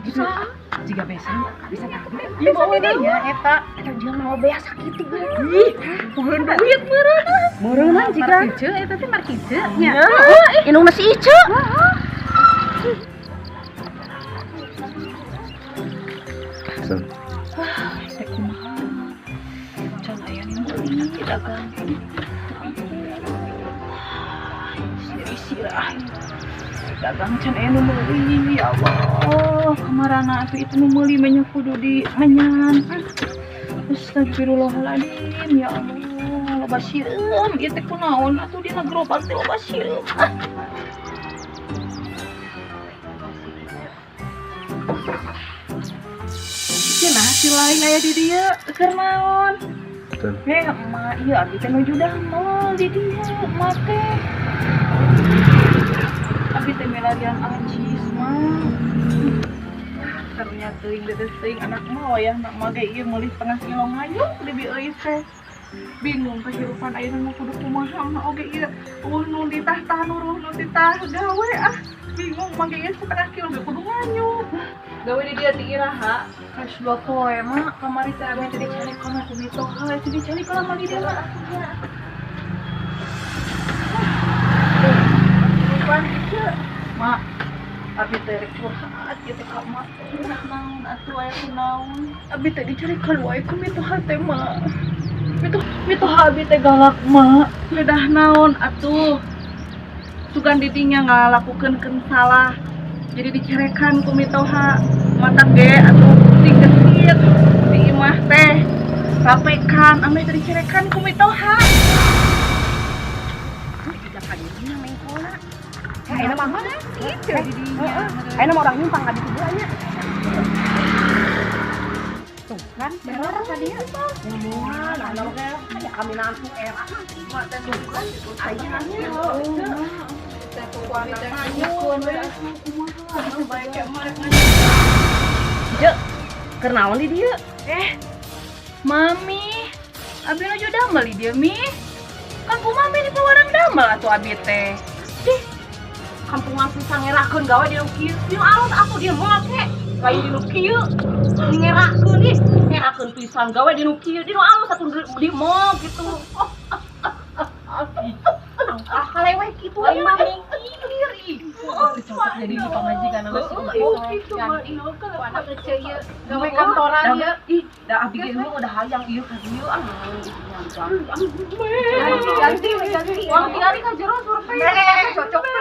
Bisa. Jika besan bisa tadi. Ieu bawa nya eta jeung mau beas sakitu ge. Ih, peureun duit meureunna. Meureunna jika Markice eta teh markice nya. indungna si Ice. Sen. Teh kumaha? Can aya nu meuli dagang. Isi-isi dagang can aya nu meuli ya Allah. Kamarana atuh itu nu meuli menya kudu di menyan. Astagfirullahaladzim ya Allah. Loba sireum ieu teh kunaon atuh dina gerobak teh loba sireum. Cenah si lain aya di dieu keur naon? Sen. Emak ieu abi teh nuju damel di dieu emak teh. Abi teh milarian acis mah. Ternyata teuing dedes teuing anak mah wayahna mah ge ieu meuli setengah kilo ngayuk deui euy teh. Bingung kehidupan ayeuna mah kudu kumaha mah oge ieu. Nu ditah tah nuruh nu ditah gawe ah. Bingung mah ge ieu setengah kilo ge kudu nganyuk. Gawe di dia ti iraha. Geus 2 poe mah kamari teh abi teh dicari kana ku mitoha, teh dicari kana mah di dia mah. Bukan ieu. Mak, abi teh rek curhat ieu teh ka mak. Naon atuh aya kunaon? Abi teh dicari kaluai ku mitoha teh mak. Mitoha abi teh galak mak. Udah naon atuh? Sugan didinya ngalakukeun salah. Jadi dicerekan ku mitoha mata ge atuh tinggesit di imah teh rapekan ame teh dicerekan ku mitoha. Tidak kadinya mengkola. Ayeuna mah mana kieu di dinya. Ayeuna mah orang nyumpang ka ditu nya. Tuh kan bener tadi ya. Moal anu ge aya kami nantu era. Mak teh bukan itu Aya nya. teh kuana nganyun we kumaha bae ke marek Je, keur naon di dieu? Mami, abi nuju damel di dieu mi. Kan ku mami di pawarang damel atuh abi teh. Kampungan pisang ngerakeun gawe di nu kieu. Di nu alus atuh dieu make. Lain di nu kieu. Ngerakeun ih, ngerakeun pisang gawe di nu kieu. Di nu alus atuh di mall gitu. Ah, kaleweh kitu aya mah mikir ih. Dicocok jadi di pamajikan sama si Gitu mah ieu kan anak kecil ieu gawe kantoran ieu. Ih, da abi ge udah hayang ieu ka dieu ah. Ganti. Wah, diari ka jero survei. Cocok teh.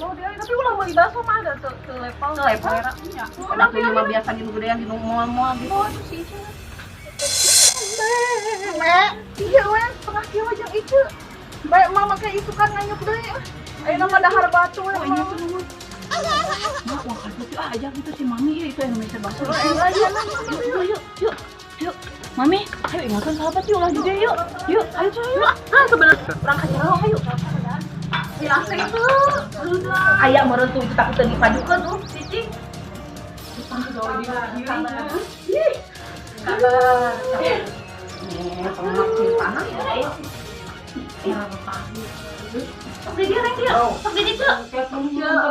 Mau dia tapi ulah meuli baso mah ada ke level. Nya. Anak ieu mah biasa di nu gedean di nu mall-mall gitu. Iya we, setengah kilo jeung ieu. Bae mama kayak itu kan nganyuk deui. Ayeuna mah dahar batu we. Ini tuh nu. Mak wah atuh teh aja gitu si mami ya itu yang bisa baso. Yuk. Mami, ayo ingatkan sahabat yuk lah juga yuk. Yuk, ayo. Ah, sebenarnya orang kacau ayo. Ya itu. Aya meureun tuh kita teu dipajukeun tuh, cicing. Ih. Sabar. Pengampun tanah ya. Sok di dia rek yuk. Sok di dieu.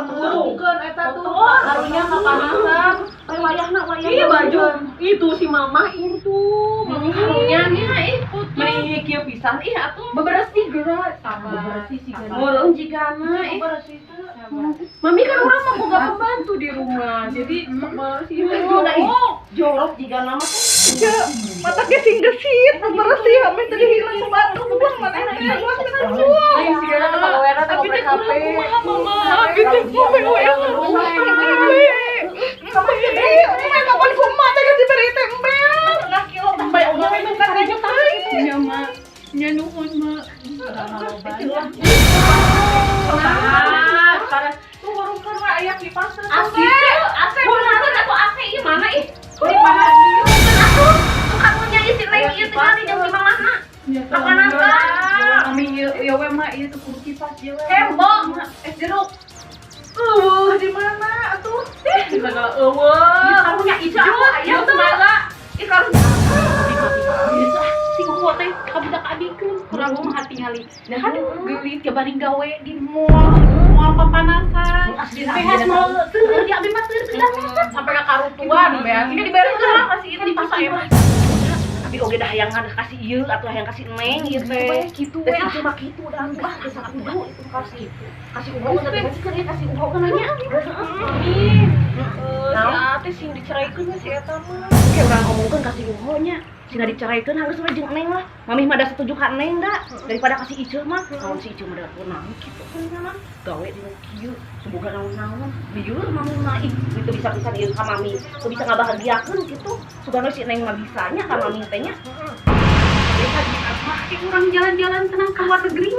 Bukan eta tuh. Harunya kapanasan. Bae wayahna wayah. Ih baju. Itu si mama itu. Harunya nih mending kieu pisan ih atuh. Beberesih geura. Sabar. Beberesih si geura. Meureun jigana ih. Beberesih teh. Mami kan urang mah boga pembantu di rumah. Jadi beberesih udah ih. Jorok jigana mah teh. Mata ge sing gesit, bersih ame tadi hilang ku batu buang mana ini gua kan jual. Ayo sigana teh pagawera teh ngobrol kafe. Mama, gitu kumaha we kamu gede, kapan kumaha teh geus diberi tembel. Nah kilo tembel udah we kan aja teh. Nya mah, nya nuhun mah. Sekarang tuh warung karena aya kipas terus. AC beneran atau AC ieu mana ih? Beli panas ieu kan atuh. Kamu nyanyi si Neng ieu teh kali jeung si mamahna. Apa-apa? Mami ieu we mah ieu teh kudu kipas ieu we. Hembong. Jeruk. Di mana atuh? Di mana eueuh. Kamu nya ieu aya tuh. Ih karunya. Biasa si gua teh kabudak adikeun kurang mah hati nyali. Nah, geuli ke bari gawe di mall. Mau apa kapanasan. Asli Behas mau teureun di abdi mah teureun sampai ka karutuan beas. Ini dibereskeun lah kasih ieu di pasar mah. Tapi oge dah hayang kasih ieu atuh hayang kasih neng ieu teh. Kitu we ah mah kitu dah ah geus kudu itu kasih. Kasih uho kan bereskeun ya kasih uho kan nya. Ih. Si teh sing diceraikeun si eta mah. Oke urang ngomongkeun kasih uho nya. Sina diceraikeun harus we jeung neng lah. Mami mah da setuju ka neng da daripada kasih Iceu mah. Naon si Iceu mah da naon kitu kan gawe dina kieu semoga naon-naon lieur mami mah ih itu bisa-bisa ieu ka mami. Teu bisa ngabahagiakeun kitu. Sugana si neng mah bisanya ka mami teh nya. Orang jalan-jalan tenang ke luar negeri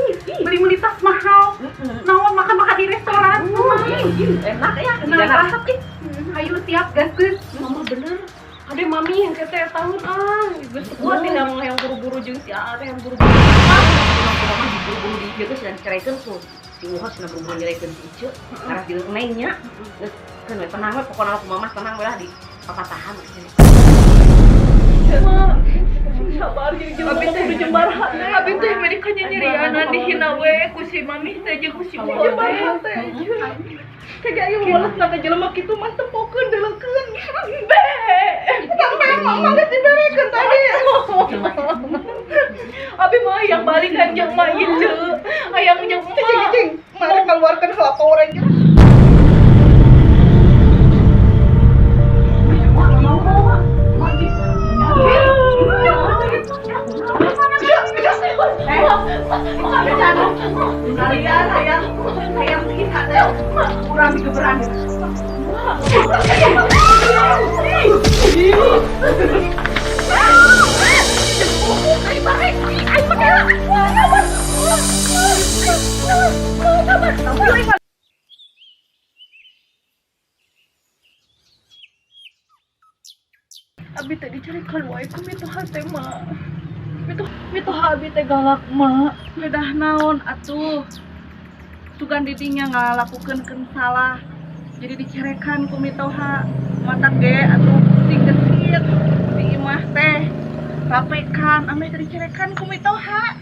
beli tas mahal naon makan-makan di restoran enak ya enak rasap ih ayo tiap gaskeun mama bener ade mami yang kete tahun geus kuat yang buru-buru jeung si Aa yang buru-buru mama buru-buru di ieu geus diceraikeun tuh si Uha cenah buru-buru nyeraikeun si Iceu karena di neng nya geus kan we tenang we pokona aku mama tenang we lah di papatahan sabar jadi abi teh jembarhan abi teh medikanya nyerianan dihina we ku si mami teh jeung ku si jembarhan teh kayak ayo bolos naga jelema kitu mah tempokeun deulekeun be sampai mama geus diberekeun tadi abi mah yang balikan jeung mah Iceu hayang jeung cing mari keluarkan heula Power Ranger kalian hayang kita teh kurang digeberan abi teh dicarikan wae ku mitoha teh mah mitoha abi teh galak mah bedah naon atuh sugan didinya ngalakukeun salah jadi dicerekan ku mitoha mata ge atuh pusing gesit si imah teh rapekan ame teh dicerekan ku mitoha